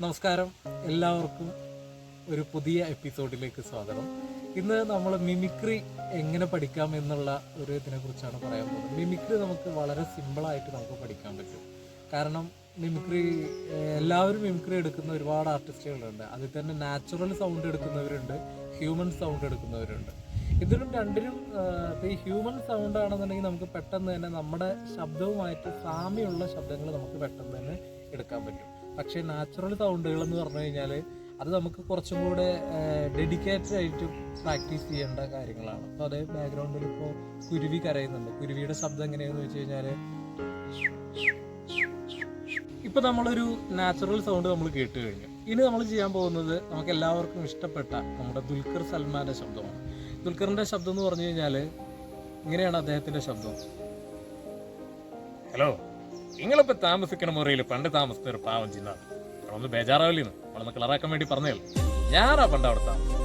നമസ്കാരം, എല്ലാവർക്കും ഒരു പുതിയ എപ്പിസോഡിലേക്ക് സ്വാഗതം. ഇന്ന് നമ്മൾ മിമിക്രി എങ്ങനെ പഠിക്കാം എന്നുള്ള ഒരു ഇതിനെക്കുറിച്ചാണ് പറയാൻ പോകുന്നത്. മിമിക്രി നമുക്ക് വളരെ സിമ്പിളായിട്ട് നമുക്ക് പഠിക്കാൻ പറ്റും. കാരണം മിമിക്രി എല്ലാവരും മിമിക്രി എടുക്കുന്ന ഒരുപാട് ആർട്ടിസ്റ്റുകളുണ്ട്. അതിൽ തന്നെ നാച്ചുറൽ സൗണ്ട് എടുക്കുന്നവരുണ്ട്, ഹ്യൂമൻ സൗണ്ട് എടുക്കുന്നവരുണ്ട്. ഇതിനും രണ്ടിനും ഇപ്പോൾ ഈ ഹ്യൂമൻ സൗണ്ട് ആണെന്നുണ്ടെങ്കിൽ നമുക്ക് പെട്ടെന്ന് തന്നെ നമ്മുടെ ശബ്ദവുമായിട്ട് സാമ്യമുള്ള ശബ്ദങ്ങൾ നമുക്ക് പെട്ടെന്ന് തന്നെ എടുക്കാൻ പറ്റും. പക്ഷേ നാച്ചുറൽ സൗണ്ടുകൾ എന്ന് പറഞ്ഞു കഴിഞ്ഞാൽ അത് നമുക്ക് കുറച്ചും കൂടെ ഡെഡിക്കേറ്റഡ് ആയിട്ട് പ്രാക്ടീസ് ചെയ്യേണ്ട കാര്യങ്ങളാണ്. അപ്പോൾ അതേ ബാക്ക്ഗ്രൗണ്ടിൽ ഇപ്പോൾ കുരുവി കരയുന്നുണ്ട്. കുരുവിയുടെ ശബ്ദം എങ്ങനെയാണെന്ന് വെച്ച് കഴിഞ്ഞാൽ ഇപ്പോൾ നമ്മളൊരു നാച്ചുറൽ സൗണ്ട് നമ്മൾ കേട്ട് കഴിഞ്ഞു. ഇനി നമ്മൾ ചെയ്യാൻ പോകുന്നത് നമുക്ക് എല്ലാവർക്കും ഇഷ്ടപ്പെട്ട നമ്മുടെ ദുൽഖർ സൽമാൻ്റെ ശബ്ദമാണ്. ദുൽഖറിൻ്റെ ശബ്ദം എന്ന് പറഞ്ഞു കഴിഞ്ഞാൽ ഇങ്ങനെയാണ് അദ്ദേഹത്തിൻ്റെ ശബ്ദം. ഹലോ, നിങ്ങളിപ്പോൾ താമസിക്കുന്ന മുറിയിൽ പണ്ട് താമസിച്ച ഒരു പാവം ചിന്നാണ്. നമ്മളൊന്ന് ബേജാറാവില്ലെന്ന് നമ്മളൊന്ന് കളറാക്കാൻ വേണ്ടി പറഞ്ഞേ. ഞാനാ പണ്ട് അവിടെ താമസം.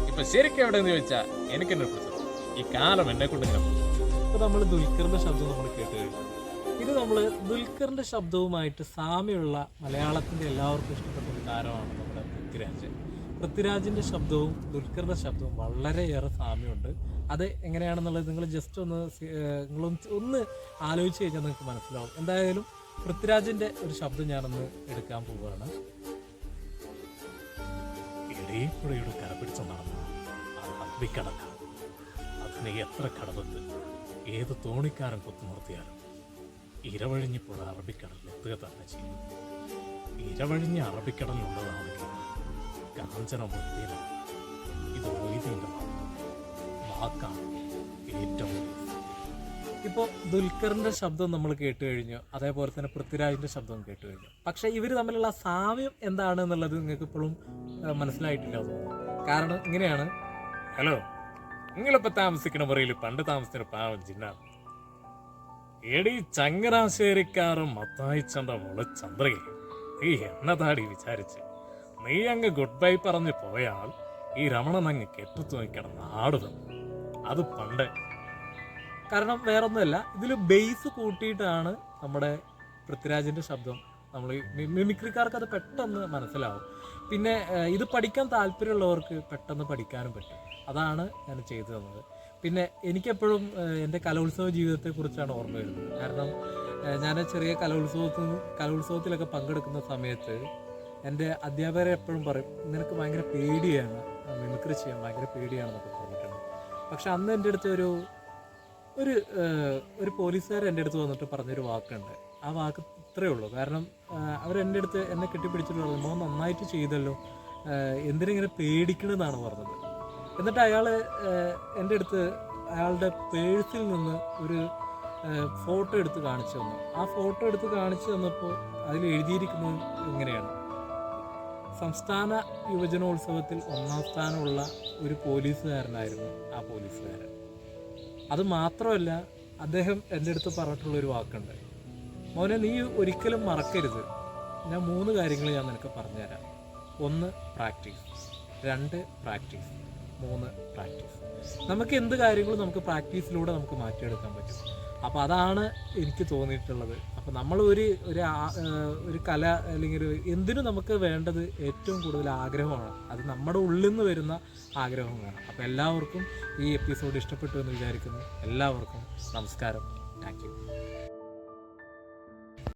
ഇപ്പൊ ശരിക്കും എവിടെയെന്ന് ചോദിച്ചാൽ എനിക്കെന്നെ പ്രശ്നം ഈ കാലം എന്നെ കൊണ്ട് ഇങ്ങനെ. ഇപ്പൊ നമ്മൾ ദുൽഖറിന്റെ ശബ്ദം നമ്മൾ കേട്ട് കഴിഞ്ഞു. ഇത് നമ്മൾ ദുൽഖറിന്റെ ശബ്ദവുമായിട്ട് സാമ്യമുള്ള മലയാളത്തിന്റെ എല്ലാവർക്കും ഇഷ്ടപ്പെട്ട ഒരു താരമാണ് നമ്മുടെ പൃഥ്വിരാജ്. പൃഥ്വിരാജിന്റെ ശബ്ദവും ദുൽഖറിന്റെ ശബ്ദവും വളരെയേറെ സാമ്യമുണ്ട്. അത് എങ്ങനെയാണെന്നുള്ളത് നിങ്ങൾ ജസ്റ്റ് ഒന്ന് ആലോചിച്ച് കഴിഞ്ഞാൽ നിങ്ങൾക്ക് മനസ്സിലാവും. എന്തായാലും പൃഥ്വിരാജിന്റെ ഒരു ശബ്ദം ഞാനൊന്ന് എടുക്കാൻ പോവുകയാണ്. ഇടയപ്പുഴയുടെ കര പിടിച്ച് നടന്ന അറബിക്കടക്ക അതിനെ എത്ര കടവത്ത് ഏത് തോണിക്കാരൻ കുത്തുനിർത്തിയാലും ഇരവഴിഞ്ഞിപ്പുഴ അറബിക്കടലിൽ എത്തുക തന്നെ ചെയ്യും. ഇരവഴിഞ്ഞ അറബിക്കടലിലുള്ളതാണെങ്കിൽ കാഞ്ചനമൂർത്തിയിലാണ്. ഇത് ഒയ്തിൻ്റെ വാക്കാണ് ഏറ്റവും. ഇപ്പോൾ ദുൽഖറിൻ്റെ ശബ്ദം നമ്മൾ കേട്ട് കഴിഞ്ഞു, അതേപോലെ തന്നെ പൃഥ്വിരാജിൻ്റെ ശബ്ദം കേട്ട് കഴിഞ്ഞു. പക്ഷേ ഇവർ തമ്മിലുള്ള സാമ്യം എന്താണ് എന്നുള്ളത് നിങ്ങൾക്ക് ഇപ്പോഴും മനസ്സിലായിട്ടില്ല തോന്നുന്നു. കാരണം ഇങ്ങനെയാണ്. ഹലോ, നിങ്ങളിപ്പോൾ താമസിക്കുന്ന മുറിയിൽ പണ്ട് താമസിക്കുന്ന പാവം ചിന്നാണ്. എടി ചങ്ങനാശ്ശേരിക്കാരൻ മത്തായിച്ചന്റെ മോള് ചന്ദ്രകെ, ഈ എണ്ണതാടി വിചാരിച്ച് നീ അങ്ങ് ഗുഡ് ബൈ പറഞ്ഞ് പോയാൽ ഈ രമണൻ അങ്ങ് കെട്ടുതൂങ്ങിക്കിടന്ന് ആടുന്നു. അത് പണ്ട്. കാരണം വേറൊന്നുമല്ല, ഇതിൽ ബേസ് കൂട്ടിയിട്ടാണ് നമ്മുടെ പൃഥ്വിരാജിൻ്റെ ശബ്ദം. നമ്മൾ മിമിക്രിക്കാർക്ക് അത് പെട്ടെന്ന് മനസ്സിലാവും. പിന്നെ ഇത് പഠിക്കാൻ താല്പര്യമുള്ളവർക്ക് പെട്ടെന്ന് പഠിക്കാനും പറ്റും. അതാണ് ഞാൻ ചെയ്തു തന്നത്. പിന്നെ എനിക്കെപ്പോഴും എൻ്റെ കലോത്സവ ജീവിതത്തെക്കുറിച്ചാണ് ഓർമ്മ വരുന്നത്. കാരണം ഞാൻ ചെറിയ കലോത്സവത്തിലൊക്കെ പങ്കെടുക്കുന്ന സമയത്ത് എൻ്റെ അധ്യാപകരെ എപ്പോഴും പറയും, നിനക്ക് ഭയങ്കര പേടിയാണ് മിമിക്രി ചെയ്യാൻ, ഭയങ്കര പേടിയാണെന്നൊക്കെ പറഞ്ഞിട്ടുണ്ട്. പക്ഷെ അന്ന് എൻ്റെ അടുത്ത് ഒരു പോലീസുകാരൻ എൻ്റെ അടുത്ത് വന്നിട്ട് പറഞ്ഞൊരു വാക്കുണ്ട്. ആ വാക്ക് ഇത്രയേ ഉള്ളൂ. കാരണം അവരെൻ്റെ അടുത്ത് എന്നെ കെട്ടിപ്പിടിച്ചിട്ട് പറഞ്ഞു, മോൻ നന്നായിട്ട് ചെയ്തല്ലോ, എന്തിനിങ്ങനെ പേടിക്കണമെന്നാണ് പറഞ്ഞത്. എന്നിട്ട് അയാൾ എൻ്റെ അടുത്ത് അയാളുടെ പേഴ്സിൽ നിന്ന് ഒരു ഫോട്ടോ എടുത്ത് കാണിച്ചു തന്നു. ആ ഫോട്ടോ എടുത്ത് കാണിച്ചു തന്നപ്പോൾ അതിൽ എഴുതിയിരിക്കുന്നത് ഇങ്ങനെയാണ്: സംസ്ഥാന യുവജനോത്സവത്തിൽ 1ാം സ്ഥാനമുള്ള ഒരു പോലീസുകാരനായിരുന്നു ആ പോലീസുകാരൻ. അത് മാത്രമല്ല, അദ്ദേഹം എൻ്റെ അടുത്ത് പറഞ്ഞിട്ടുള്ളൊരു വാക്കുണ്ട്, മോനെ നീ ഒരിക്കലും മറക്കരുത്, ഞാൻ 3 കാര്യങ്ങൾ ഞാൻ നിനക്ക് പറഞ്ഞുതരാം. 1 പ്രാക്ടീസ്, 2 പ്രാക്ടീസ്, 3 പ്രാക്ടീസ്. നമുക്ക് എന്ത് കാര്യങ്ങളും നമുക്ക് പ്രാക്ടീസിലൂടെ നമുക്ക് മാറ്റിയെടുക്കാൻ പറ്റും. അപ്പോൾ അതാണ് എനിക്ക് തോന്നിയിട്ടുള്ളത്. അപ്പോൾ നമ്മൾ ഒരു കല അല്ലെങ്കിൽ എന്തിനും നമുക്ക് വേണ്ടത് ഏറ്റവും കൂടുതൽ ആഗ്രഹമാണ്. അത് നമ്മുടെ ഉള്ളിൽ നിന്ന് വരുന്ന ആഗ്രഹമാണ്. അപ്പോൾ എല്ലാവർക്കും ഈ എപ്പിസോഡ് ഇഷ്ടപ്പെട്ടു എന്ന് വിചാരിക്കുന്നു. എല്ലാവർക്കും നമസ്കാരം. Thank you.